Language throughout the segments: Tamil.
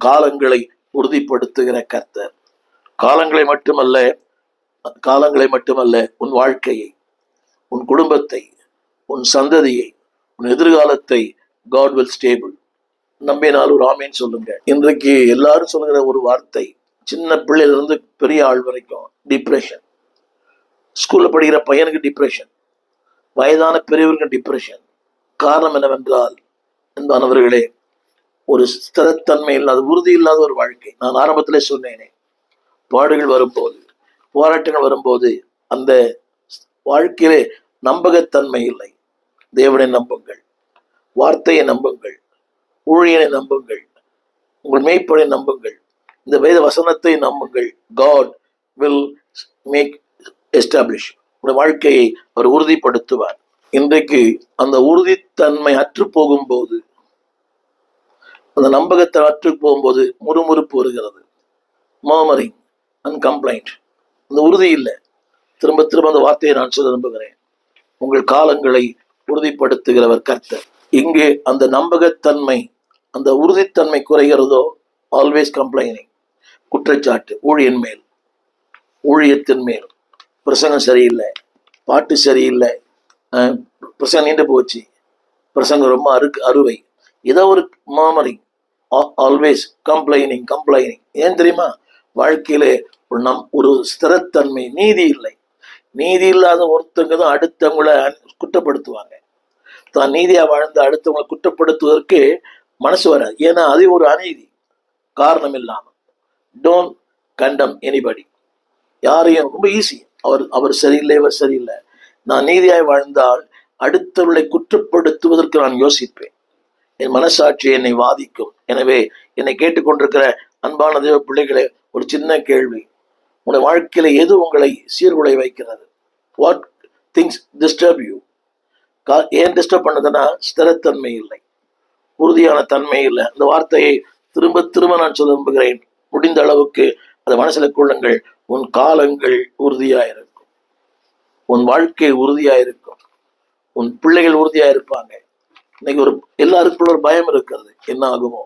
காலங்களை உறுதிப்படுத்துகிற கர்த்தர். காலங்களை மட்டுமல்ல காலங்களை மட்டுமல்ல உன் வாழ்க்கையை, உன் குடும்பத்தை, உன் சந்ததியை, உன் எதிர்காலத்தை God will stable. நம்பினால் ஒரு ஆமீன் சொல்லுங்க. இன்றைக்கு எல்லாரும் சொல்லுகிற ஒரு வார்த்தை, சின்ன பிள்ளையில இருந்து பெரிய ஆள் வரைக்கும் டிப்ரெஷன். ஸ்கூல்ல படிக்கிற பையனுக்கு டிப்ரெஷன், வயதான பெரியவருக்கு டிப்ரெஷன். காரணம் என்னவென்றால், அன்பானவர்களே, ஒரு ஸ்திரத்தன்மை இல்லாத, உறுதி இல்லாத ஒரு வாழ்க்கை. நான் ஆரம்பத்திலே சொன்னேனே, பாடுகள் வரும்போது, போராட்டங்கள் வரும்போது அந்த வாழ்க்கையிலே நம்பகத்தன்மை இல்லை. தேவனை நம்புங்கள், வார்த்தையை நம்புங்கள், ஊழியனை நம்புங்கள், உங்கள் மேய்ப்பனை நம்புங்கள், இந்த வேத வசனத்தை நம்புங்கள். God will make establish. உங்களுடைய வாழ்க்கையை அவர் உறுதிப்படுத்துவார். இன்றைக்கு அந்த உறுதித்தன்மை அற்று போகும்போது, அந்த நம்பகத்தை அற்று போகும்போது முறுமுறுப்பு வருகிறது, murmuring and complaint. அந்த உறுதி இல்லை. திரும்ப திரும்ப அந்த வார்த்தையை நான் சொல்ல நம்புகிறேன். உங்கள் காலங்களை உறுதிப்படுத்துகிறவர் கர்த்தர். இங்கே அந்த நம்பகத்தன்மை, அந்த உறுதித்தன்மை குறைகிறதோ, ஆல்வேஸ் கம்ப்ளைனிங், குற்றச்சாட்டு, ஊழியன் மேல், ஊழியத்தின் மேல். பிரசங்கம் சரியில்லை, பாட்டு சரியில்லை, பிரசங்கம் நீண்டு போச்சு, பிரசங்கம் ரொம்ப அறுவை, ஏதோ ஒரு murmuring, ஆல்வேஸ் கம்ப்ளைனிங். ஏன் தெரியுமா? வாழ்க்கையிலே ஒரு ஸ்திரத்தன்மை, நீதி இல்லை. நீதி இல்லாத ஒருத்தங்க தான் அடுத்தவங்களை குற்றப்படுத்துவாங்க. தான் நீதியா வாழ்ந்த அடுத்தவங்களை குற்றப்படுத்துவதற்கு மனசு வராது. ஏன்னா அது ஒரு அநீதி. காரணம் இல்லாமல் டோன்ட் கண்டம் எனிபடி. யாரையும் ரொம்ப ஈஸி, அவர் சரியில்லை, இவர் சரியில்லை. நான் நீதியாய் வாழ்ந்தால் அடுத்தவர்களை குற்றப்படுத்துவதற்கு நான் யோசிப்பேன். என் மனசாட்சி என்னை வாதிக்கும். எனவே என்னை கேட்டுக்கொண்டிருக்கிற அன்பான தேவ பிள்ளைகளே, ஒரு சின்ன கேள்வி. உங்களுடைய வாழ்க்கையில எது உங்களை சீர்குலை வைக்கிறது? What things disturb you? ஏன் டிஸ்டர்ப் பண்ணதுன்னா, ஸ்திரத்தன்மை இல்லை, உறுதியான தன்மை இல்லை. அந்த வார்த்தையை திரும்ப திரும்ப நான் சொல்ல விரும்புகிறேன். முடிந்த அளவுக்கு அதை மனசுல கொள்ளுங்கள். உன் காலங்கள் உறுதியாயிருக்கும், உன் வாழ்க்கை உறுதியாயிருக்கும், உன் பிள்ளைகள் உறுதியாயிருப்பாங்க. இன்னைக்கு எல்லாருக்குள்ள ஒரு பயம் இருக்கிறது. என்ன ஆகுமோ,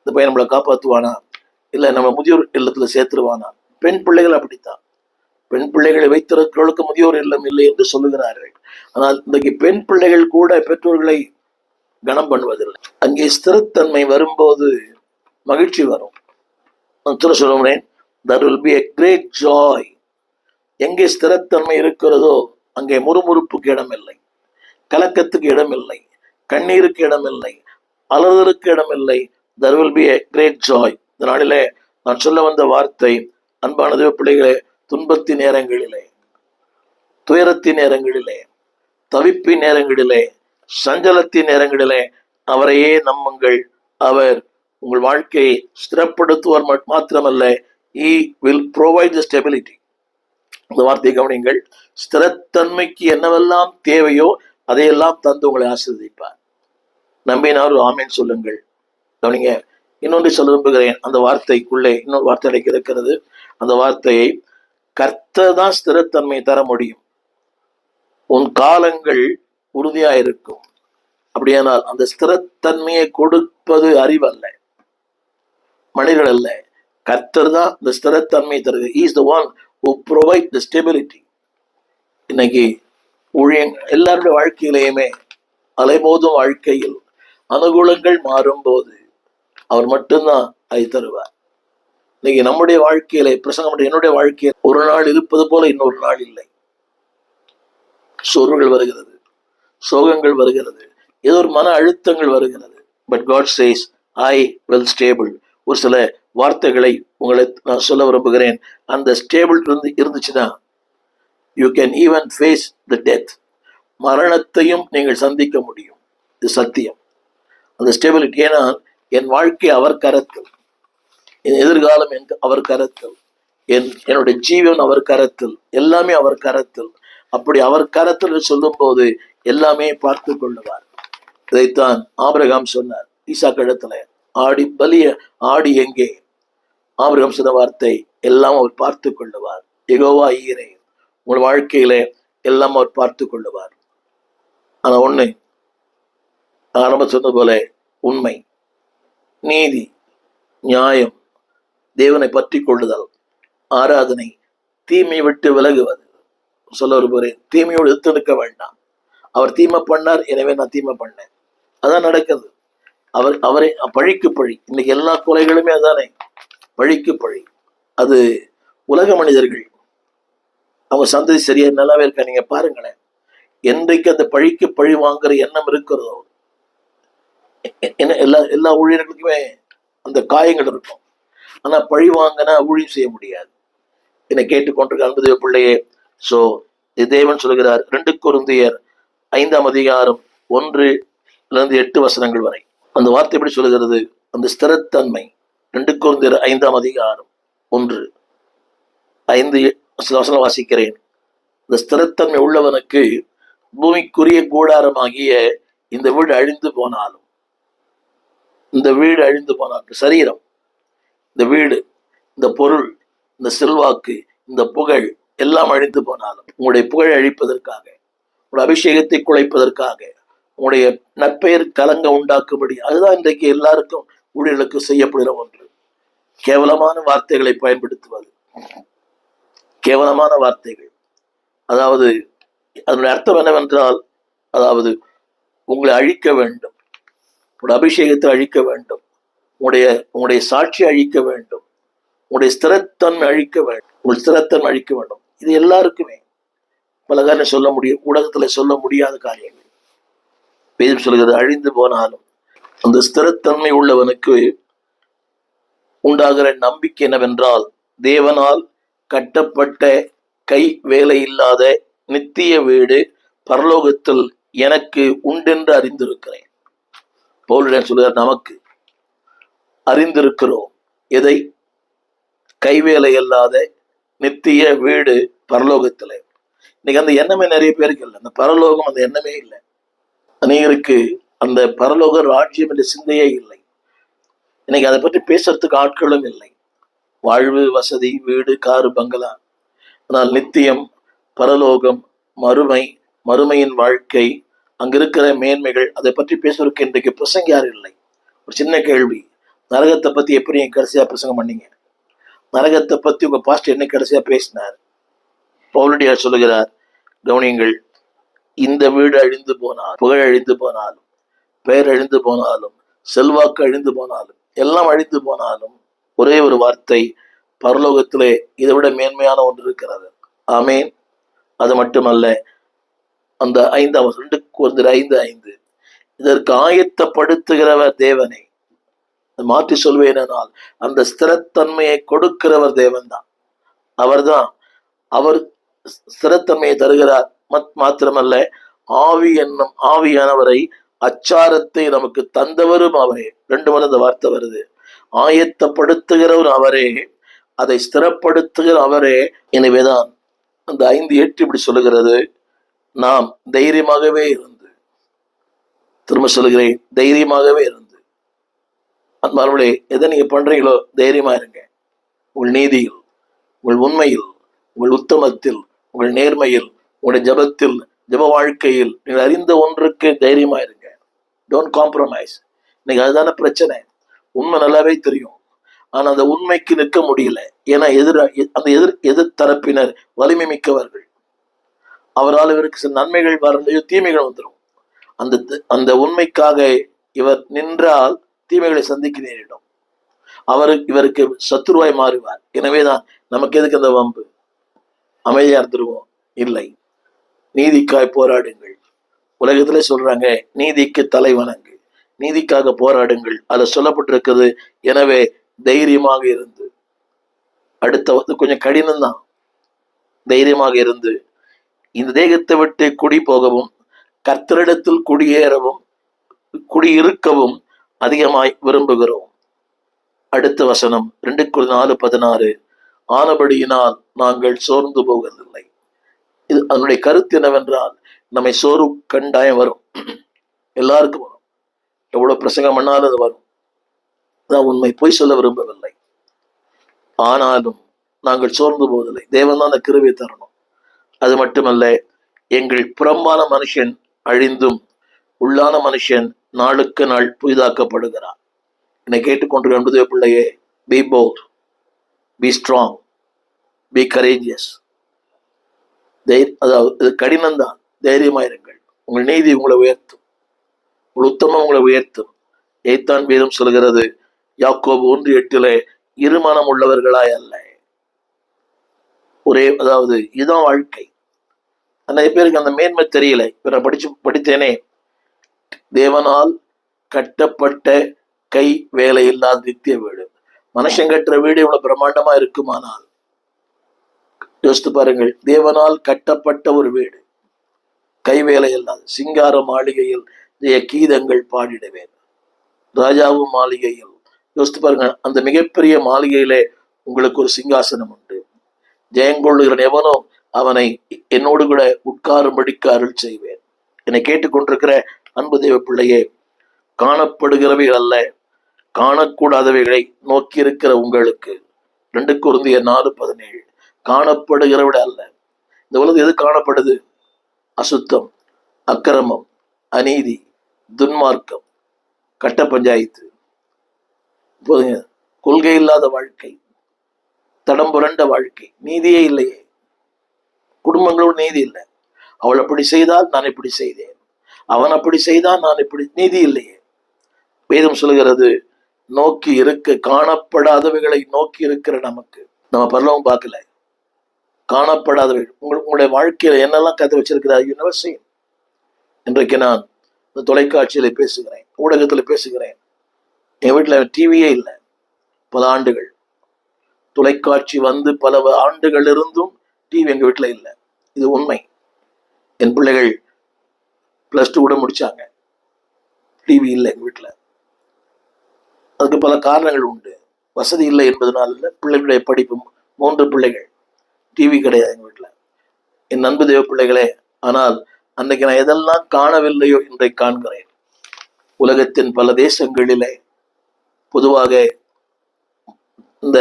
இந்த பையன் நம்மளை காப்பாற்றுவானா, இல்லை நம்ம முதியோர் இல்லத்துல சேர்த்துருவானா? பெண் பிள்ளைகள் அப்படித்தான். பெண் பிள்ளைகளை வைத்திருக்கிறவர்களுக்கு முதியோர் இல்லம் இல்லை என்று சொல்லுகிறார்கள். ஆனால் இன்றைக்கு பெண் பிள்ளைகள் கூட பெற்றோர்களை கனம் பண்ணுவதில்லை. அங்கே ஸ்திரத்தன்மை வரும்போது மகிழ்ச்சி வரும். நான் சொல்லுகிறேன், there will be a great joy. எங்கே ஸ்திரத்தன்மை இருக்கிறதோ அங்கே முறுமுறுப்புக்கு இடமில்லை, கலக்கத்துக்கு இடமில்லை, கண்ணீருக்கு இடமில்லை, அலறுதலுக்கு இடமில்லை. there will be a great joy. இந்த நாளிலே நான் சொல்ல வந்த வார்த்தை, அன்பான தேவ பிள்ளைகளே, துன்பத்தின் நேரங்களிலே, துயரத்தின் நேரங்களிலே, தவிப்பின் நேரங்களிலே, சஞ்சலத்தின் நேரங்களிலே அவரையே நம்புங்கள். அவர் உங்கள் வாழ்க்கையை ஸ்திரப்படுத்துவார் மாத்திரமல்ல, he will provide the stability. இந்த வார்த்தையை கவனிங்கள். ஸ்திரத்தன்மைக்கு என்னவெல்லாம் தேவையோ அதையெல்லாம் தந்து உங்களை ஆசீர்வதிப்பார். நம்பினார் ஆமீன் சொல்லுங்கள். கவனிங்க, இன்னொன்று சொல்ல விரும்புகிறேன். அந்த வார்த்தைக்குள்ளே இன்னொரு வார்த்தை எனக்கு இருக்கிறது. அந்த வார்த்தையை, கர்த்தர் தான் ஸ்திரத்தன்மை தர முடியும். உன் காலங்கள் உறுதியா இருக்கும். அப்படியானால் அந்த ஸ்திரத்தன்மையை கொடுப்பது அறிவல்ல, மனிதர்கள் அல்ல, கர்த்தர் தான் இந்த ஸ்திரத்தன்மை தருது. He is the one who provides the stability. இன்னைக்கு எல்லாருடைய வாழ்க்கையிலையுமே அலைமோதும் வாழ்க்கையில் அனுகூலங்கள் மாறும்போது அவர் மட்டும்தான் அதை தருவார். இன்னைக்கு நம்முடைய வாழ்க்கையில பிரசங்கம், என்னுடைய வாழ்க்கையில் ஒரு நாள் இருப்பது போல இன்னொரு நாள் இல்லை. சோர்வுகள் வருகிறது, சோகங்கள் வருகிறது, ஏதோ ஒரு மன அழுத்தங்கள் வருகிறது. But God says, I will stable. ஒரு சில வார்த்தைகளை உங்களை நான் சொல்ல விரும்புகிறேன். அந்த ஸ்டேபிள் இருந்துச்சுன்னா, you can even face the death. மரணத்தையும் நீங்கள் சந்திக்க முடியும். இது சத்தியம். அந்த ஸ்டேபிலிட்டி. ஏன்னா என் வாழ்க்கை அவர் கரத்தில், என் எதிர்காலம் அவர் கரத்தில், என்னுடைய ஜீவன் அவர் கரத்தில், எல்லாமே அவர் கரத்தில். அப்படி அவர் கரத்தில் சொல்லும் போது எல்லாமே பார்த்து கொள்ளுவார். இதைத்தான் ஆபிரகாம் சொன்னார் ஈசாக்கு இடத்துல, ஆடி எங்கே? ஆபிரகாம் சொன்ன வார்த்தை, எல்லாம் அவர் பார்த்து கொள்ளுவார். யெகோவா ஈரே, உங்கள் வாழ்க்கையில எல்லாம் அவர் பார்த்து கொள்ளுவார். ஆனா ஒண்ணு, ஆரம்ப சொன்னது போல, உண்மை, நீதி, நியாயம், தேவனை பற்றி கொள்ளுதல், ஆராதனை, தீமை விட்டு விலகுவது. சொல்ல வருகிறேன், தீமையோடு எடுத்து நிற்க வேண்டாம். அவர் தீமை பண்ணார், எனவே நான் தீமை பண்ணேன். அதான் நடக்குது. அவரை பழிக்கு பழி. இன்னைக்கு எல்லா கொலைகளுமே அதானே, பழிக்கு பழி. அது உலக மனிதர்கள், அவங்க சந்ததி சரியா நல்லாவே இருக்கா. நீங்க பாருங்களேன், என்றைக்கு அந்த பழிக்கு பழி வாங்குற எண்ணம் இருக்கிறதோ, எல்லா ஊழியர்களுக்குமே அந்த காயங்கள் இருக்கும். ஆனா பழி வாங்கினா ஊழியம் செய்ய முடியாது. என்னை கேட்டுக்கொண்டிருக்க அன்பு தேவ பிள்ளையே, சோ தேவன் சொல்கிறார் 2 கொரிந்தியர் 5ஆம் அதிகாரம் 1-8 வசனங்கள் வரை. அந்த வார்த்தை எப்படி சொல்லுகிறது? அந்த ஸ்திரத்தன்மை. 2 கொரிந்தியர் 5ஆம் அதிகாரம் 1-5 வசனம் வாசிக்கிறேன். இந்த ஸ்திரத்தன்மை உள்ளவனுக்கு பூமிக்குரிய கூடாரமாகிய இந்த வீடு அழிந்து போனாலும், இந்த வீடு அழிந்து போனாலும், சரீரம், இந்த வீடு, இந்த பொருள், இந்த செல்வாக்கு, இந்த புகழ் எல்லாம் அழிந்து போனாலும், உங்களுடைய புகழ் அழிப்பதற்காக, உங்களுடைய அபிஷேகத்தை குலைப்பதற்காக, உங்களுடைய நற்பெயர் கலங்க உண்டாக்கும்படி, அதுதான் இன்றைக்கு எல்லாருக்கும் ஊழியர்களுக்கு செய்யப்படுகிற ஒன்று. கேவலமான வார்த்தைகளை பயன்படுத்துவது, கேவலமான வார்த்தைகள். அதாவது அதனுடைய அர்த்தம் என்னவென்றால், அதாவது உங்களை அழிக்க வேண்டும், உங்களுடைய அபிஷேகத்தை அழிக்க வேண்டும், உங்களுடைய சாட்சி அழிக்க வேண்டும், உங்களுடைய ஸ்திரத்தன்மை அழிக்க வேண்டும், உங்கள் ஸ்திரத்தன்மை அழிக்க வேண்டும். இது எல்லாருக்குமே பல காரியம் சொல்ல முடியும், ஊடகத்துல சொல்ல முடியாத காரியங்கள். வேதம் சொல்கிறது, அழிந்து போனாலும் அந்த ஸ்திரத்தன்மை உள்ளவனுக்கு உண்டாகிற நம்பிக்கை என்னவென்றால், தேவனால் கட்டப்பட்ட கை வேலை இல்லாத நித்திய வீடு பரலோகத்தில் எனக்கு உண்டென்று அறிந்திருக்கிறேன். பவுல் சொல்கிறார், நமக்கு அறிந்திருக்கிறோம். எதை? கைவேலை இல்லாத நித்திய வீடு பரலோகத்தில். இன்னைக்கு அந்த எண்ணமே நிறைய பேருக்கு இல்லை. அந்த பரலோகம் அந்த எண்ணமே இல்லை. அநேகருக்கு அந்த பரலோக ராஜ்யம் என்ற சிந்தையே இல்லை. இன்னைக்கு அதை பற்றி பேசுறதுக்கு ஆட்களும் இல்லை. வாழ்வு, வசதி, வீடு, காரு, பங்களா. ஆனால் நித்தியம், பரலோகம், மறுமையின் வாழ்க்கை, அங்கிருக்கிற மேன்மைகள், அதை பற்றி பேசுவதற்கு இன்றைக்கு பிரசங்க யாரும் இல்லை. ஒரு சின்ன கேள்வி, நரகத்தை பத்தி எப்படி கடைசியா பிரசங்கம் பண்ணீங்க? நரகத்தை பத்தி உங்க பாஸ்டர் என்ன கடைசியா பேசினார்? பவுலடியார் சொல்லுகிறார், கவனியங்கள், இந்த வீடு அழிந்து போனாலும், புகழ் அழிந்து போனாலும், பெயர் அழிந்து போனாலும், செல்வாக்கு அழிந்து போனாலும், எல்லாம் அழிந்து போனாலும், ஒரே ஒரு வார்த்தை, பரலோகத்திலே இதை விட மேன்மையான ஒன்று இருக்கிறது. ஆமேன். அது மட்டுமல்ல, அந்த 2 கொரிந்தியர் 5:5, இதற்கு ஆயத்தப்படுத்துகிறவர் தேவனை. மாற்றி சொல்வேனால், அந்த ஸ்திரத்தன்மையை கொடுக்கிறவர் தேவன் தான். அவர் ஸ்திரத்தன்மையை தருகிறார். மாத்திரமல்ல, ஆவியானவரை, அச்சாரத்தை நமக்கு தந்தவரும் அவரே. 2 முறை அந்த வார்த்தை வருது. ஆயத்தப்படுத்துகிறவர் அவரே, அதை ஸ்திரப்படுத்துகிற அவரே. எனவேதான் அந்த 5:8 இப்படி சொல்லுகிறது, நாம் தைரியமாகவே இருந்து, திரும்ப சொல்லுகிறேன், தைரியமாகவே இருந்து, அன்பானவர்களே, எதை நீங்க பண்றீங்களோ தைரியமா இருங்க. உங்கள் நீதியில், உங்கள் உண்மையில், உங்கள் உத்தமத்தில், உங்கள் நேர்மையில், உங்களுடைய ஜபத்தில், ஜப வாழ்க்கையில் நீங்கள் அறிந்த ஒன்றுக்கு தைரியமா இருங்க. Don't compromise. இன்னைக்கு அதுதான பிரச்சனை. உண்மை நல்லாவே தெரியும், ஆனா அந்த உண்மைக்கு நிற்க முடியல. ஏன்னா எதிர் தரப்பினர் வலிமை மிக்கவர்கள். அவரால் இவருக்கு சில நன்மைகள் வரலையோ தீமைகள் வந்துடும். அந்த உண்மைக்காக இவர் நின்றால் தீமைகளை சந்திக்க நேரிடும். இவருக்கு சத்துருவாய் மாறுவார். எனவேதான் நமக்கு எதுக்கு அந்த வம்பு? அமைதியா இருந்துருவோம். இல்லை, நீதிக்காய் போராடுங்கள். உலகத்திலே சொல்றாங்க, நீதிக்கு தலை வணங்கு, நீதிக்காக போராடுங்கள். அதுல சொல்லப்பட்டிருக்கிறது. எனவே தைரியமாக இருந்து, அடுத்த கொஞ்சம் கடினம்தான், தைரியமாக இருந்து இந்த தேகத்தை விட்டு குடி போகவும், கர்த்தரிடத்தில் குடியேறவும், குடியிருக்கவும் அதிகமாய் விரும்புகிறோம். அடுத்த வசனம் 2 கொரிந்தியர் 4:16, ஆனபடியினால் நாங்கள் சோர்ந்து போவதில்லை. இது அதனுடைய கருத்து என்னவென்றால், நம்மை சோர்வு கண்டாயம் வரும், எல்லாருக்கும் வரும். எவ்வளவு பிரசங்கம் பண்ணாலும் அது வரும். நான் உண்மை, பொய் சொல்ல விரும்பவில்லை. ஆனாலும் நாங்கள் சோர்ந்து போவதில்லை. தேவன் தான் அந்த கிருபையை தரணும். அது மட்டுமல்ல, எங்கள் புறம்பான மனுஷன் அழிந்தும் உள்ளான மனுஷன் நாளுக்கு நாள் புதிதாக்கப்படுகிறார். என்னை கேட்டுக்கொண்டிருக்கிற பிள்ளையே, be bold, be strong, be courageous. அதாவது இது கடினம்தான், தைரியமாயிருங்கள். உங்கள் நீதி உங்களை உயர்த்தும், உங்கள் உத்தமம் உங்களை உயர்த்தும். எய்தான் வேதம் சொல்கிறது, யாக்கோபு 1:8, இருமனம் உள்ளவர்களாய் அல்ல, ஒரே. அதாவது இதுதான் வாழ்க்கை. நிறைய பேருக்கு அந்த மேன்மை தெரியல. இப்ப நான் படித்தேனே, தேவனால் கட்டப்பட்ட கை வேலை இல்லாத நித்திய வீடு. மனுஷன் கட்டுற வீடு இவ்வளவு பிரம்மாண்டமா இருக்குமானால் யோசித்து பாருங்கள். தேவனால் கட்டப்பட்ட ஒரு வீடு, கை வேலை இல்லாத, சிங்கார மாளிகையில் கீதங்கள் பாடிடுவேன், ராஜாவும் மாளிகையில். யோசித்து பாருங்க, அந்த மிகப்பெரிய மாளிகையிலே உங்களுக்கு ஒரு சிங்காசனம் உண்டு. ஜெயங்கொள்ளுகிறன் எவனோ அவனை என்னோடு கூட உட்காரும்படிக்கு அருள் செய்வேன். என்னை கேட்டுக்கொண்டிருக்கிற அன்பு தேவ பிள்ளையே, காணப்படுகிறவைகள் அல்ல, காணக்கூடாதவைகளை நோக்கி இருக்கிற உங்களுக்கு 2 கொரிந்தியர் 4:17, காணப்படுகிறவிட அல்ல. இந்த உலகம் எது காணப்படுது? அசுத்தம், அக்கிரமம், அநீதி, துன்மார்க்கம், கட்ட பஞ்சாயத்து, கொள்கை இல்லாத வாழ்க்கை, தடம் புரண்ட வாழ்க்கை, நீதியே இல்லையே. குடும்பங்களோடு நீதி இல்லை. அவள் அப்படி செய்தால் நான் இப்படி செய்தேன், அவன் அப்படி செய்தால் நான் இப்படி, நீதி இல்லையே. வேதம் சொல்கிறது, நோக்கி இருக்க, காணப்படாதவைகளை நோக்கி இருக்கிற நமக்கு நம்ம பரலோகம் பார்க்கல. காணப்படாதவைகள் உங்களுடைய வாழ்க்கையில என்னெல்லாம் கதை வச்சிருக்கிறார் யூ நெவர் சீன். இன்றைக்கு நான் இந்த தொலைக்காட்சியில பேசுகிறேன், ஊடகத்துல பேசுகிறேன். என் வீட்டுல டிவியே இல்லை, பல ஆண்டுகள். தொலைக்காட்சி வந்து பல ஆண்டுகள் இருந்தும் டிவி எங்க வீட்டுல இல்லை. இது உண்மை. என் பிள்ளைகள் +2 கூட முடிச்சாங்க, டிவி இல்லை எங்க வீட்டுல. அதுக்கு பல காரணங்கள் உண்டு. வசதி இல்லை என்பதனால இல்லை, பிள்ளைகளுடைய படிப்பு. 3 பிள்ளைகள், டிவி கிடையாது எங்க வீட்டுல. என் அன்பு தேவ பிள்ளைகளே, ஆனால் அன்னைக்கு நான் எதெல்லாம் காணவில்லையோ இன்றைக்கு காண்கிறேன். உலகத்தின் பல தேசங்களிலே, பொதுவாக இந்த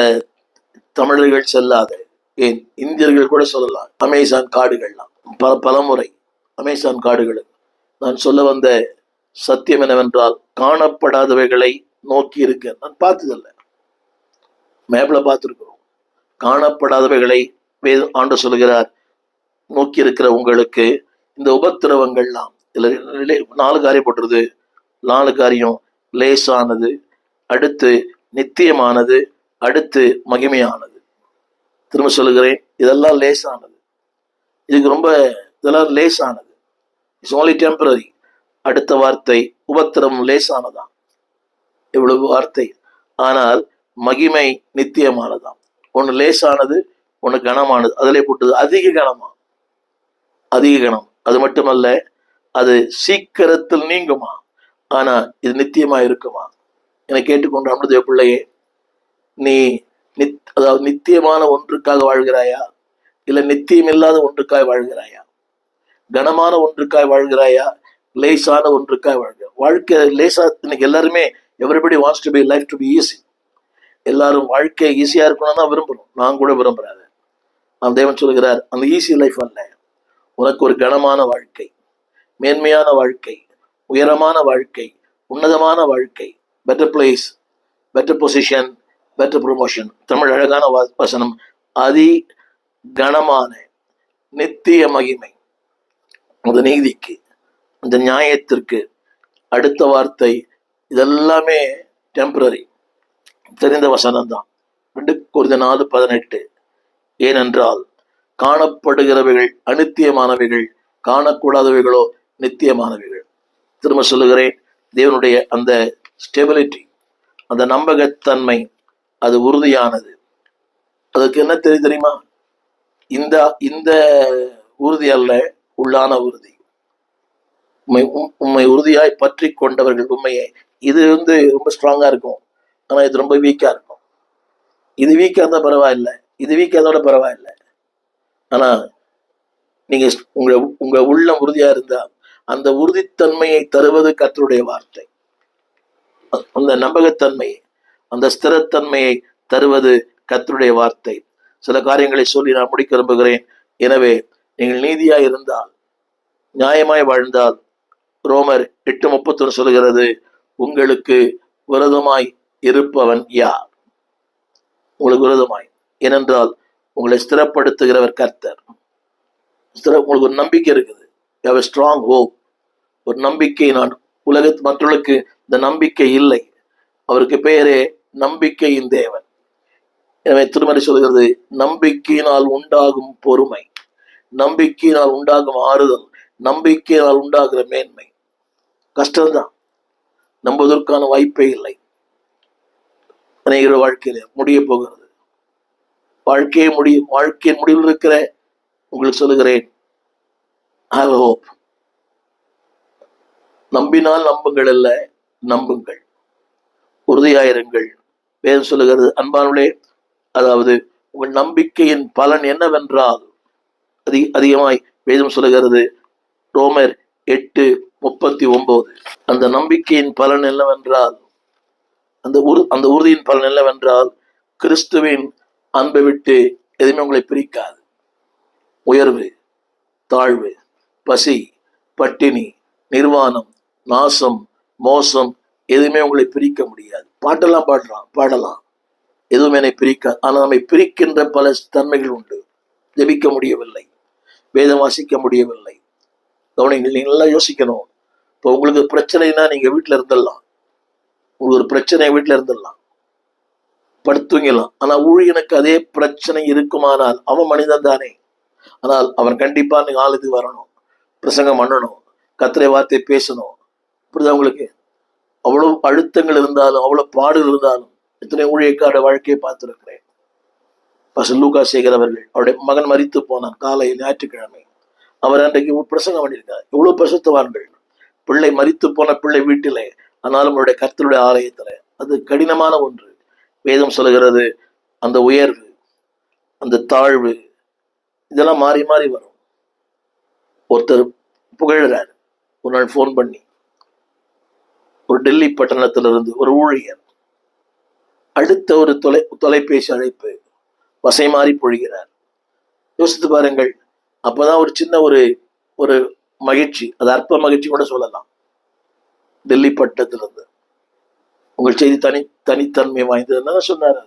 தமிழர்கள் செல்லாத, ஏன் இந்தியர்கள் கூட சொல்லலாம், அமேசான் காடுகள்லாம் பலமுறை அமேசான் காடுகள். நான் சொல்ல வந்த சத்தியம் என்னவென்றால், காணப்படாதவைகளை நோக்கி இருக்க. நான் பார்த்ததில்லை, மேப்ல பார்த்துருக்கிறோம். காணப்படாதவைகளை ஆண்டு சொல்கிறார், நோக்கி இருக்கிற உங்களுக்கு இந்த உபத்திரவங்கள்லாம். இதுல 4 காரியம் போட்டுருது. 4 காரியம் லேசானது, அடுத்து நித்தியமானது, அடுத்து மகிமையானது. திரும்ப சொல்லுகிறேன், இதெல்லாம் லேசானது. இதெல்லாம் லேசானது. It's only temporary. அடுத்த வார்த்தை உபத்திரம் லேசானதான். இவ்வளவு வார்த்தை. ஆனால் மகிமை நித்தியமானதாம். ஒன்று லேசானது, ஒன்று கனமானது. அதிலே போட்டது அதிக கனமா, அதிக கனம். அது மட்டுமல்ல, அது சீக்கிரத்தில் நீங்குமா, ஆனா இது நித்தியமா இருக்குமா? என்னை கேட்டுக்கொண்டு அமிர்த பிள்ளையே, நீ அதாவது நித்தியமான ஒன்றுக்காக வாழ்கிறாயா, இல்ல நித்தியம் இல்லாத ஒன்றுக்காய் வாழ்கிறாயா? கனமான ஒன்றுக்காய் வாழ்கிறாயா, லேசான ஒன்றுக்காய் வாழ்கிற? வாழ்க்கை லேசா. இன்னைக்கு எல்லாருமே, everybody wants to be life to be easy. எல்லாரும் வாழ்க்கை ஈஸியா இருக்கணும் தான் விரும்புறோம். நான் கூட விரும்புறேன். அந்த தேவன் சொல்கிறார், அந்த ஈஸி லைஃப் அல்ல, உனக்கு ஒரு கனமான வாழ்க்கை, மேன்மையான வாழ்க்கை, உயரமான வாழ்க்கை, உன்னதமான வாழ்க்கை, better place, better position, better promotion. Tamil அழகான வசனம். அதி கனமான நித்திய மகிமை, அந்த நீதிக்கு, அந்த நியாயத்திற்கு. அடுத்த வார்த்தை, இதெல்லாமே டெம்பரரி, தெரிந்த வசனம் தான். 2 கொரிந்தியர் 4:18. ஏனென்றால் காணப்படுகிறவைகள் அநித்தியமானவைகள், காணக்கூடாதவைகளோ நித்தியமானவைகள். திரும்ப சொல்லுகிறேன், தேவனுடைய அந்த ஸ்டெபிலிட்டி, அந்த நம்பகத்தன்மை, அது உறுதியானது. அதுக்கு என்ன தெரியுமா? இந்த உறுதி அல்ல, உள்ளான உறுதி. உண்மை உறுதியாய் பற்றி கொண்டவர்கள் உண்மையை. இது ரொம்ப ஸ்ட்ராங்கா இருக்கும், ஆனா இது ரொம்ப வீக்கா இருக்கும். இது வீக்கா இருந்தா பரவாயில்லை, இது வீக்கா இருந்தா பரவாயில்லை. ஆனா நீங்க உங்க உள்ளம் உறுதியா இருந்தா, அந்த உறுதித்தன்மையை தருவது கர்த்தருடைய வார்த்தை. அந்த நம்பகத்தன்மையை, அந்த ஸ்திரத்தன்மையை தருவது கர்த்தருடைய வார்த்தை. சில காரியங்களை சொல்லி நான் முடிக்க விரும்புகிறேன். எனவே நீங்கள் நீதியாய் இருந்தால், நியாயமாய் வாழ்ந்தால், ரோமர் 8:31 சொல்கிறது, உங்களுக்கு விரோதமாய் இருப்பவன் யார்? உங்களுக்கு விரோதமாய். ஏனென்றால் உங்களை ஸ்திரப்படுத்துகிறவர் கர்த்தர். உங்களுக்கு ஒரு நம்பிக்கை இருக்குது. You have a strong hope. ஒரு நம்பிக்கை. நான் மற்றவர்களுக்கு இந்த நம்பிக்கை இல்லை. அவருக்கு பெயரே நம்பிக்கையின் தேவன். எனவே திருமறை சொல்கிறது, நம்பிக்கையினால் உண்டாகும் பொறுமை, நம்பிக்கையினால் உண்டாகும் ஆறுதல், நம்பிக்கையினால் உண்டாகிற மேன்மை. கஷ்டம்தான், நம்புவதற்கான வாய்ப்பே இல்லை. அநேக வாழ்க்கையில முடிய போகிறது. வாழ்க்கையின் முடிவில் இருக்கிற உங்களுக்கு சொல்லுகிறேன், have hope. நம்பினால் நம்புங்கள் அல்ல, நம்புங்கள், உறுதியாயிருங்கள். வேதம் சொல்லுகிறது, அன்பானவர்களே, அதாவது உங்கள் நம்பிக்கையின் பலன் என்னவென்றால், அதிகமாய் வேதம் சொல்லுகிறது, ரோமர் 8:39, அந்த நம்பிக்கையின் பலன் என்னவென்றால், அந்த உறுதியின் பலன் என்னவென்றால், கிறிஸ்துவின் அன்பை விட்டு எதுவுமே உங்களை பிரிக்காது. உயர்வு, தாழ்வு, பசி, பட்டினி, நிர்வாணம், நாசம், மோசம், எதுவுமே உங்களை பிரிக்க முடியாது. பாட்டெல்லாம் பாடலாம், எதுவுமே என்னை பிரிக்காது. ஆனால் நம்மை பிரிக்கின்ற பல தன்மைகள் உண்டு. ஜெபிக்க முடியவில்லை, வேதம் வாசிக்க முடியவில்லை. கவனிங்கள், நீங்க நல்லா யோசிக்கணும். இப்போ உங்களுக்கு பிரச்சனைனா நீங்க வீட்டுல இருந்துடலாம், உங்களுக்கு ஒரு பிரச்சனை வீட்டுல இருந்துடலாம், படுத்துங்கலாம். ஆனா ஊழியனுக்கு அதே பிரச்சனை இருக்குமானால் அவன் மனிதன் தானே. ஆனால் அவன் கண்டிப்பா நீங்க ஆளுக்கு வரணும், பிரசங்கம் பண்ணணும், கர்த்தருடைய வார்த்தை பேசணும். புரியுதா உங்களுக்கு? அவ்வளவு அழுத்தங்கள் இருந்தாலும், அவ்வளவு பாடுகள் இருந்தாலும், எத்தனை ஊழியக்கார வாழ்க்கையை பார்த்திருக்கிறேன். பாஸ்டர் லூக்கா சேகர் அவர்கள், அவருடைய மகன் மரித்து போனான் காலையில் ஞாயிற்றுக்கிழமை. அவர் அன்றைக்கு பிரசங்கம் பண்ணியிருக்கார். எவ்வளவு பிரசுத்தவான்கள், பிள்ளை மரித்து போன பிள்ளை வீட்டிலே, ஆனாலும் அவருடைய கர்த்தருடைய ஆலயத்துல. அது கடினமான ஒன்று. வேதம் சொல்லுகிறது, அந்த உயர்வு, அந்த தாழ்வு, இதெல்லாம் மாறி மாறி வரும். ஒருத்தர் புகழ்கிறார், ஒரு நாள் போன் பண்ணி, ஒரு டெல்லி பட்டணத்திலிருந்து ஒரு ஊழியர், அடுத்த ஒரு தொலைபேசி அழைப்பு, வசை மாறி பொழிகிறார். யோசித்து பாருங்கள். அப்பதான் ஒரு சின்ன ஒரு மகிழ்ச்சி, அது அற்ப மகிழ்ச்சி கூட சொல்லலாம். டெல்லி பட்டத்திலிருந்து உங்கள் செய்தி தனித்தன்மை வாய்ந்ததுன்னு சொன்னார்.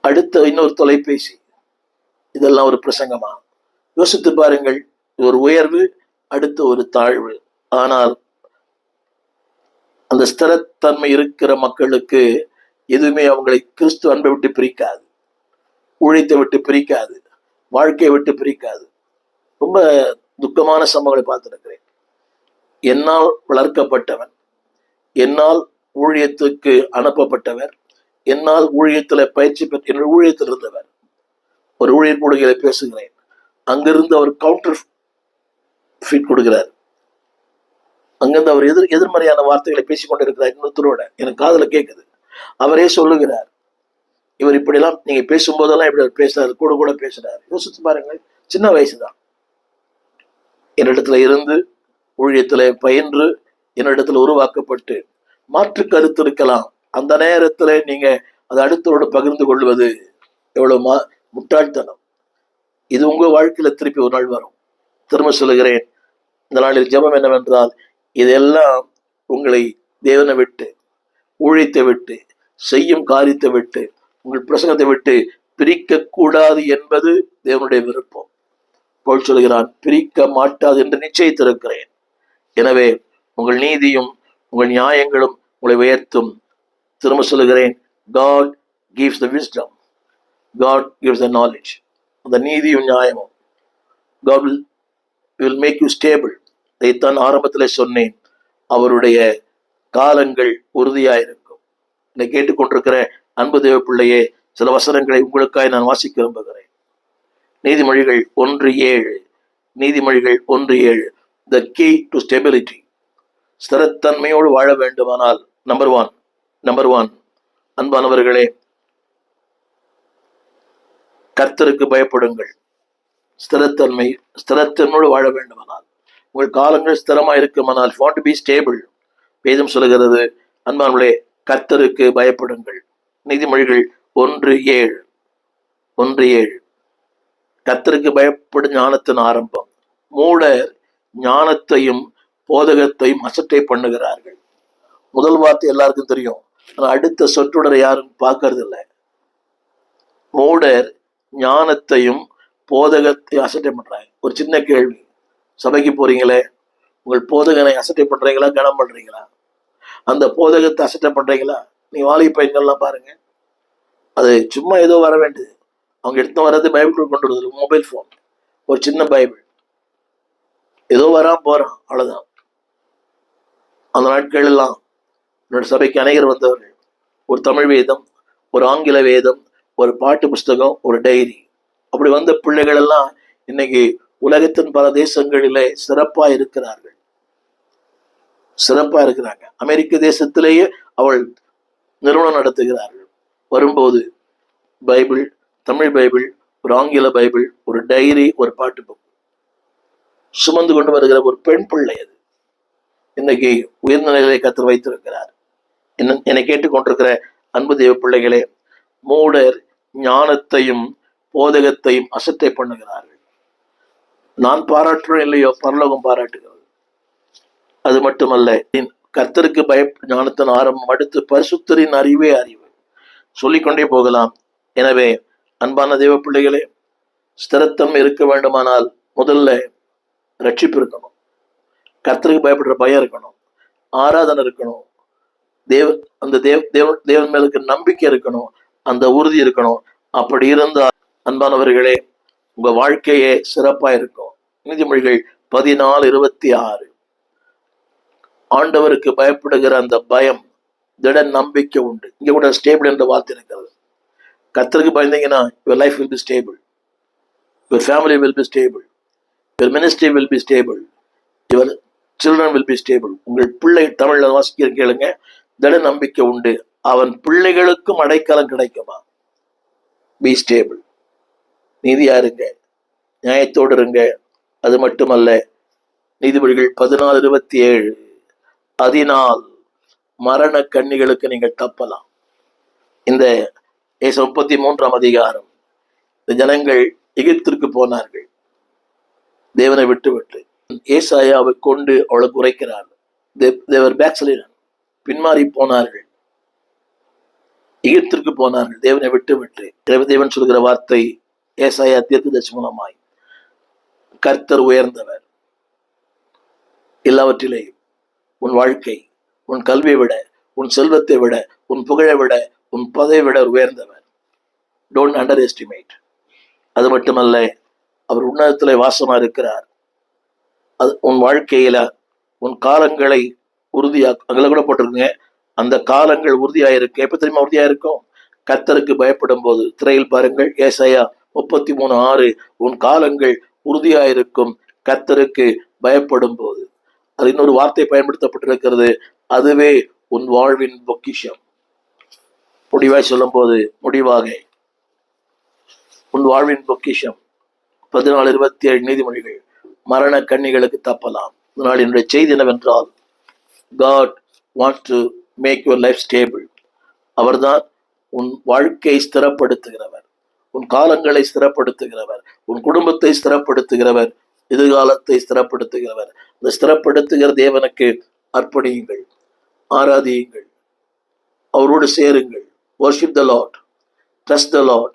அடுத்த இன்னொரு தொலைபேசி, இதெல்லாம் ஒரு பிரசங்கமா? யோசித்து பாருங்கள். ஒரு உயர்வு, அடுத்த ஒரு தாழ்வு. ஆனால் அந்த ஸ்திரத்தன்மை இருக்கிற மக்களுக்கு எதுவுமே அவங்களை கிறிஸ்து அன்பை விட்டு பிரிக்காது, ஊழியத்தை விட்டு பிரிக்காது, வாழ்க்கையை விட்டு பிரிக்காது. ரொம்ப துக்கமான சம்பவங்களை பார்த்திருக்கிறேன். என்னால் வளர்க்கப்பட்டவன், என்னால் ஊழியத்துக்கு அனுப்பப்பட்டவர், என்னால் ஊழியத்துல பயிற்சி பெற்ற, என்னுடைய ஊழியத்தில் இருந்தவர் ஒரு ஊழியர் கூடுகளை பேசுகிறேன். அங்கிருந்து அவர் கவுண்டர் ஃபீட் கொடுக்கிறார். அங்கிருந்து அவர் எதிர்மறையான வார்த்தைகளை பேசிக் கொண்டிருக்கிறார் இன்னொருத்தரோட. எனக்கு காதுல கேட்குது. அவரே சொல்லுகிறார், இவர் இப்படிலாம் நீங்க பேசும்போதெல்லாம் இப்படி அவர் பேசுறாரு, கூட பேசுறாரு. யோசிச்சு பாருங்கள். சின்ன வயசுதான், என்னிடத்துல இருந்து ஊழியத்துல பயின்று என்னிடத்துல உருவாக்கப்பட்டு மாற்று கருத்து இருக்கலாம். அந்த நேரத்துல நீங்க அதை அடுத்தவரோடு பகிர்ந்து கொள்வது எவ்வளவு முட்டாள்தனம். இது உங்க வாழ்க்கையில திருப்பி ஒரு நாள் வரும். திரும்ப சொல்லுகிறேன், இந்த நாளில் ஜெபம் என்னவென்றால், இதெல்லாம் உங்களை தேவனை விட்டு, ஊழியத்தை விட்டு, செய்யும் காரியத்தை விட்டு, உங்கள் பிரசங்கத்தை விட்டு பிரிக்க கூடாது என்பது தேவனுடைய விருப்பம். போல் சொல்கிறான், பிரிக்க மாட்டாது என்று நிச்சயித்திருக்கிறேன். எனவே உங்கள் நீதியும் உங்கள் நியாயங்களும் உங்களை உயர்த்தும். திரும்ப சொல்லுகிறேன், God gives the wisdom, God gives the knowledge. அந்த நீதியும் நியாயமும் God will make you stable. இதைத்தான் ஆரம்பத்தில் சொன்னேன். அவருடைய காலங்கள் உறுதியாயிருக்கும். என்னை கேட்டுக்கொண்டிருக்கிற அன்பு தேவ பிள்ளையே, சில வசனங்களை உங்களுக்காய் நான் வாசிக்க விரும்புகிறேன். நீதிமொழிகள் 1:7, நீதிமொழிகள் 1:7. The key to stability. ஸ்திரத்தன்மையோடு வாழ வேண்டுமானால் நம்பர் ஒன், அன்பானவர்களே, கர்த்தருக்கு பயப்படுங்கள். ஸ்திரத்தன்மையோடு வாழ வேண்டுமானால், உங்கள் காலங்கள் ஸ்திரமா இருக்குமானால், want to be stable, வேதம் சொல்லுகிறது, அன்பானவர்களே, கர்த்தருக்கு பயப்படுங்கள். நீதிமொழிகள் 1:7. கர்த்தருக்கு பயப்படும் ஞானத்தின் ஆரம்பம். மூடர் ஞானத்தையும் போதகத்தையும் அசட்டை பண்ணுகிறார்கள். முதல் வார்த்தை எல்லாருக்கும் தெரியும், ஆனா அடுத்த சொற்றொடரை யாரும் பார்க்கறது இல்லை. மூடர் ஞானத்தையும் போதகத்தையும் அசட்டை பண்றாங்க. ஒரு சின்ன கேள்வி, சபைக்கு போறீங்களே, உங்கள் போதகனை அசட்டை பண்றீங்களா, கனம் பண்றீங்களா? அந்த போதகத்தை அசட்டை பண்றீங்களா? நீ வாலி பையன்கள்லாம் பாருங்க, அது சும்மா ஏதோ வர வேண்டியது, அவங்க எடுத்து வர்றது பைபிள் கொண்டு வருது, மொபைல் போன், ஒரு சின்ன பைபிள், ஏதோ வரான் போறான், அவ்வளவுதான். அந்த நாட்கள் எல்லாம் என்னோட சபைக்கு அநேகர் வந்தவர்கள் ஒரு தமிழ் வேதம், ஒரு ஆங்கில வேதம், ஒரு பாட்டு புஸ்தகம், ஒரு டைரி, அப்படி வந்த பிள்ளைகள் எல்லாம் இன்னைக்கு உலகத்தின் பல தேசங்களிலே சிறப்பா இருக்கிறார்கள், சிறப்பா இருக்கிறாங்க. அமெரிக்க தேசத்திலேயே அவள் நிறுவனம் நடத்துகிறார்கள். வரும்போது பைபிள், தமிழ் பைபிள், ஒரு ஆங்கில பைபிள், ஒரு டைரி, ஒரு பாட்டு புக் சுமந்து கொண்டு வருகிற ஒரு பெண் பிள்ளை அது இன்னைக்கு உயர்ந்த நிலையை கற்று வைத்திருக்கிறார். என்னை கேட்டுக்கொண்டிருக்கிற அன்பு தெய்வ பிள்ளைகளே, மூடர் ஞானத்தையும் போதகத்தையும் அசட்டை பண்ணுகிறார்கள். நான் பாராட்டுறேன் இல்லையோ, பரலோகம் பாராட்டுகிறது. அது மட்டுமல்ல, கர்த்தருக்கு ஞானத்தின் ஆரம்பம், அடுத்து பரிசுத்தரின் அறிவே அறிவு, சொல்லிக்கொண்டே போகலாம். எனவே அன்பான தெய்வ பிள்ளைகளே, ஸ்திரத்தம் இருக்க வேண்டுமானால் முதல்ல ரட்சிப்பு இருக்கணும், கர்த்தருக்கு பயப்படுற பயம் இருக்கணும், ஆராதனை இருக்கணும், அந்த தேவன் மேலுக்கு நம்பிக்கை இருக்கணும், அந்த உறுதி இருக்கணும். அப்படி இருந்தால் அன்பானவர்களே, உங்க வாழ்க்கையே சிறப்பா இருக்கும். நீதிமொழிகள் 14:26, ஆண்டவருக்கு பயப்படுகிற அந்த பயம் திட நம்பிக்கை உண்டு. இங்க கூட ஸ்டேபிள் என்ற வார்த்தை இருக்கிறது. கர்த்தருக்கு பயந்தீங்கன்னா your life will be stable, your family will be stable, your ministry will be stable, your children will be stable. உங்கள் பிள்ளை, தமிழ்ல வாசிக்கிற கேளுங்க, திட நம்பிக்கை உண்டு, அவன் பிள்ளைகளுக்கும் அடைக்கலம் கிடைக்குமா. பி ஸ்டேபிள், நீதியா இருங்க, நியாயத்தோடு இருங்க. அது மட்டுமல்ல, நீதிமொழிகள் 14:27, அதனால் மரண கண்ணிகளுக்கு நீங்கள் தப்பலாம். இந்த 33ஆம் அதிகாரம், இந்த ஜனங்கள் எகிப்திற்கு போனார்கள் தேவனை விட்டு விட்டு. ஏசாயாவை கொண்டு அவளை குறைக்கிறார்கள். பின்மாறி போனார்கள், எகிப்திற்கு போனார்கள் தேவனை விட்டு விட்டு. தேவன் சொல்கிற வார்த்தை ஏசாயா தீர்க்கதரிசி மூலமாய், கர்த்தர் உயர்ந்தவர், எல்லாவற்றிலேயும் உன் வாழ்க்கை, உன் கல்வியை விட, உன் செல்வத்தை விட, உன் புகழை விட, உன் பதவியை விட உயர்ந்தவர். Don't under estimate. அது மட்டுமல்ல, அவர் உன்னதத்திலே வாசமா இருக்கிறார். அது உன் வாழ்க்கையில உன் காலங்களை அங்கே கூட போட்டிருக்குங்க, அந்த காலங்கள் உறுதியாயிருக்கு. எப்ப தெரியுமா உறுதியா இருக்கும்? கர்த்தருக்கு பயப்படும் போது. திரையில் பாருங்கள், ஏசாயா 33:6, உன் காலங்கள் உறுதியாயிருக்கும் கர்த்தருக்கு பயப்படும் போது. அது இன்னொரு வார்த்தை பயன்படுத்தப்பட்டிருக்கிறது, அதுவே உன் வாழ்வின் பொக்கிஷம். முடிவாய் சொல்லும் போது, முடிவாக உன் வாழ்வின் பொக்கிஷம். 14:27 நீதிமொழிகள், மரண கண்ணிகளுக்கு தப்பலாம். இதனால் என்னுடைய செய்தி என்னவென்றால், God wants to make your life stable. அவர்தான் உன் வாழ்க்கையை ஸ்திரப்படுத்துகிறவர், உன் காலங்களை ஸ்திரப்படுத்துகிறவர், உன் குடும்பத்தை ஸ்திரப்படுத்துகிறவர், எதிர்காலத்தை ஸ்திரப்படுத்துகிறவர். இந்த ஸ்திரப்படுத்துகிற தேவனுக்கு அர்ப்பணியுங்கள், ஆராதியுங்கள், அவரோடு சேருங்கள். worship the Lord, trust the Lord,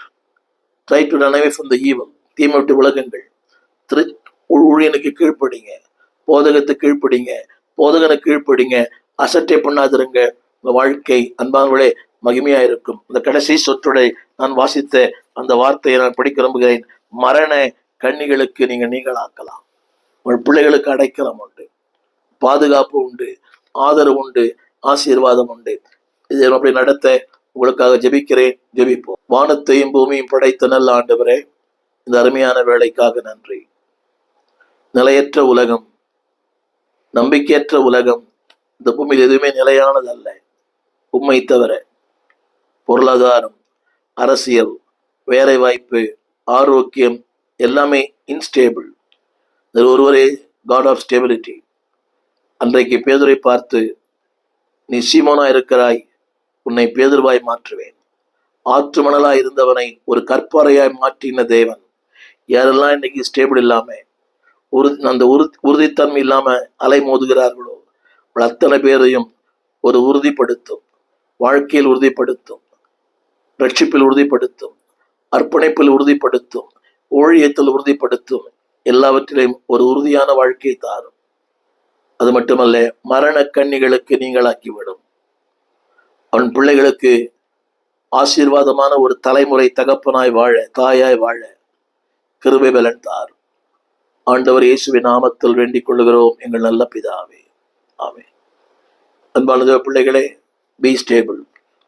try to run away from the evil. தீமை விட்டு விலகுங்கள். ஊழியனுக்கு கீழ்ப்படிங்க, போதகத்துக்கு கீழ்ப்படிங்க, போதகனை கீழ்ப்படிங்க, அசட்டை பண்ணாதிருங்க. உங்க வாழ்க்கை அன்பானவர்களே மகிமையா இருக்கும். இந்த கடைசி சொற்றொடை நான் வாசித்த அந்த வார்த்தையை நான் படிக்க விரும்புகிறேன். மரண கண்ணிகளுக்கு நீங்க நீங்களாக்கலாம். உங்கள் பிள்ளைகளுக்கு அடைக்கலம் உண்டு, பாதுகாப்பு உண்டு, ஆதரவு உண்டு, ஆசீர்வாதம் உண்டு. இதை அப்படி நடத்த உங்களுக்காக ஜெபிக்கிறேன். ஜெபிப்போம். வானத்தையும் பூமியும் படைத்த நல்ல ஆண்டவரே, இந்த அருமையான வேலைக்காக நன்றி. நிலையற்ற உலகம், நம்பிக்கையற்ற உலகம், இந்த பூமியில் எதுவுமே நிலையானது அல்ல. உண்மை தவிர பொருளாதாரம், அரசியல், வேலை வாய்ப்பு, ஆரோக்கியம் எல்லாமே இன்ஸ்டேபிள். இதில் ஒருவரே காட் ஆஃப் ஸ்டெபிலிட்டி. அன்றைக்கு பேதுரை பார்த்து, நீ சீமோனா இருக்கிறாய், உன்னை பேதுருவாய் மாற்றுவேன். ஆற்று மணலாய் இருந்தவனை ஒரு கற்பாறையாய் மாற்றின தேவன். யாரெல்லாம் இன்னைக்கு ஸ்டேபிள் இல்லாம, அந்த உறுதித்தன்மை இல்லாம அலை மோதுகிறார்களோ, அத்தனை பேரையும் ஒரு உறுதிப்படுத்தும், வாழ்க்கையில் உறுதிப்படுத்தும், ரட்சிப்பில் உறுதிப்படுத்தும், அர்ப்பணிப்பில் உறுதிப்படுத்தும், ஊழியத்தில் உறுதிப்படுத்தும், எல்லாவற்றிலும் ஒரு உறுதியான வாழ்க்கையை தாரும். அது மட்டுமல்ல, மரண கண்ணிகளுக்கு நீங்களாக்கிவிடும். அவன் பிள்ளைகளுக்கு ஆசீர்வாதமான ஒரு தலைமுறை தகப்பனாய் வாழ, தாயாய் வாழ கிருபை பலன் தாரும். ஆண்டவர் இயேசுவின் நாமத்தில் வேண்டிக் கொள்கிறோம் எங்கள் நல்ல பிதாவே, ஆமென். அன்பான பிள்ளைகளே, பி ஸ்டேபிள்.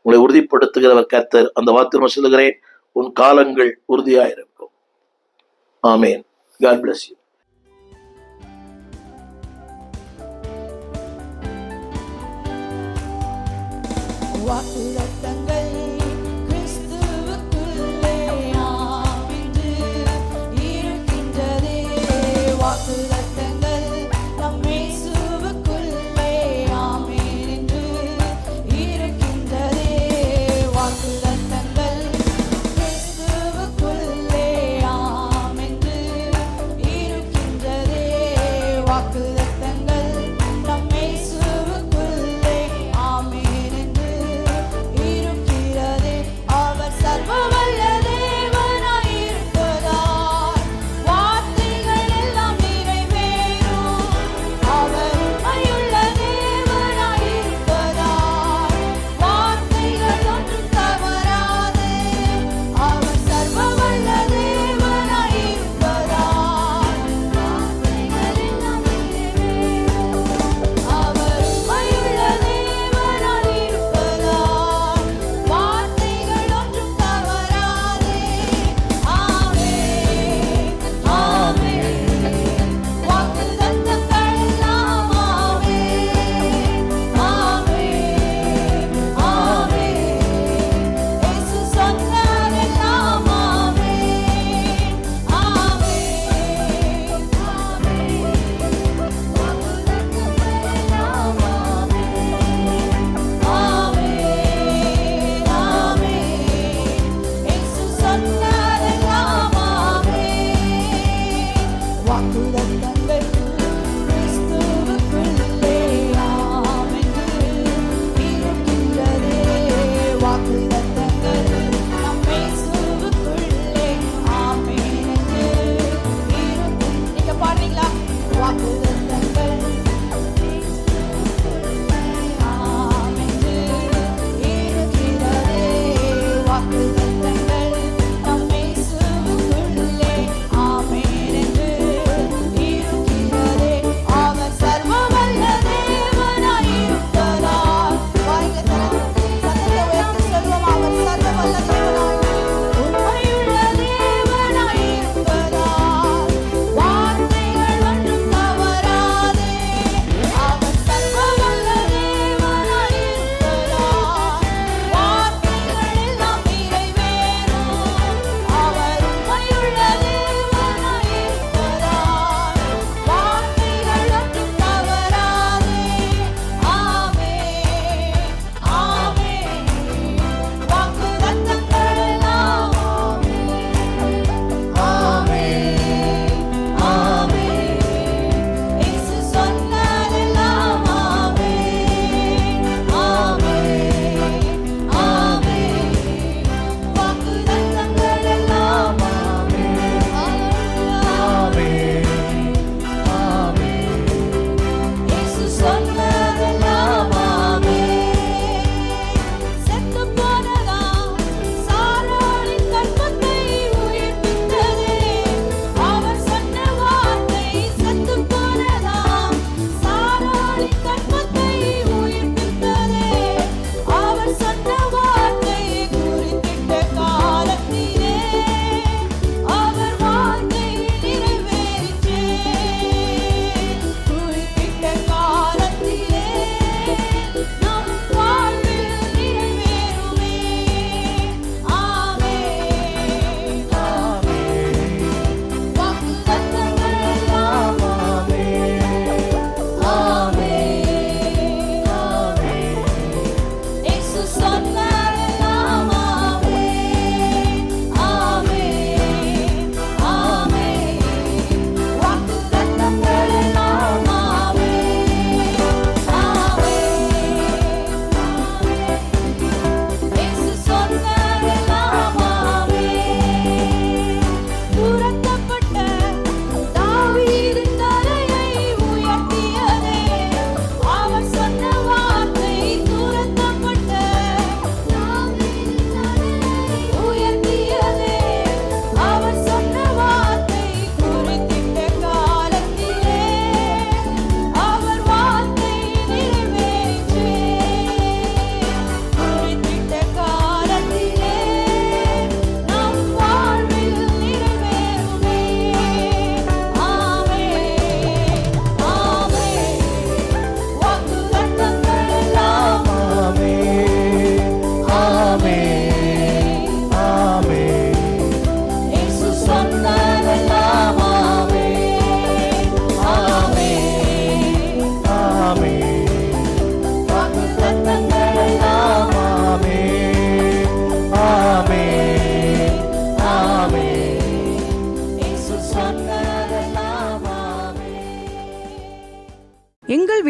உங்களை உறுதிப்படுத்துகிறவர் கர்த்தர். அந்த வார்த்தை சொல்லுகிறேன், உன் காலங்கள் உறுதியாயிருக்கும். ஆமென். God bless you. வாக்குத்தத்தங்கள் கிறிஸ்துவுக்குள்ளே ஆம் என்று இருக்கின்றதே. வாக்குத்தத்தங்கள் நம் இயேசுவுக்குள்ளே ஆமென் என்று இருக்கின்றதே. வாக்குத்தத்தங்கள் கிறிஸ்துவுக்குள்ளே ஆம் என்று இருக்கின்றதே. வாக்குத்தத்தங்கள் நம் இயேசுவுக்குள்ளே ஆமென் என்று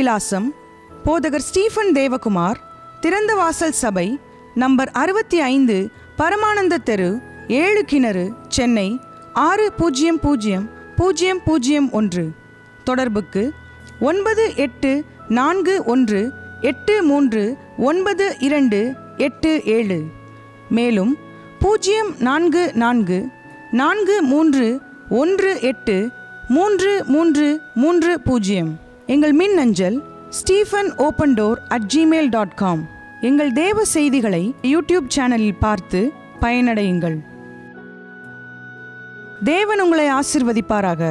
விலாசம்: போதகர் ஸ்டீஃபன் தேவகுமார், திறந்த வாசல் சபை, நம்பர் 65, பரமானந்த தெரு, 7 கிணறு, சென்னை 600001. தொடர்புக்கு 9841839287. மேலும் 0444183330. எங்கள் மின்னஞ்சல் stephen.opendoor@gmail.com. எங்கள் தேவ செய்திகளை யூடியூப் சேனலில் பார்த்து பயனடையுங்கள். தேவன் உங்களை ஆசீர்வதிப்பாராக.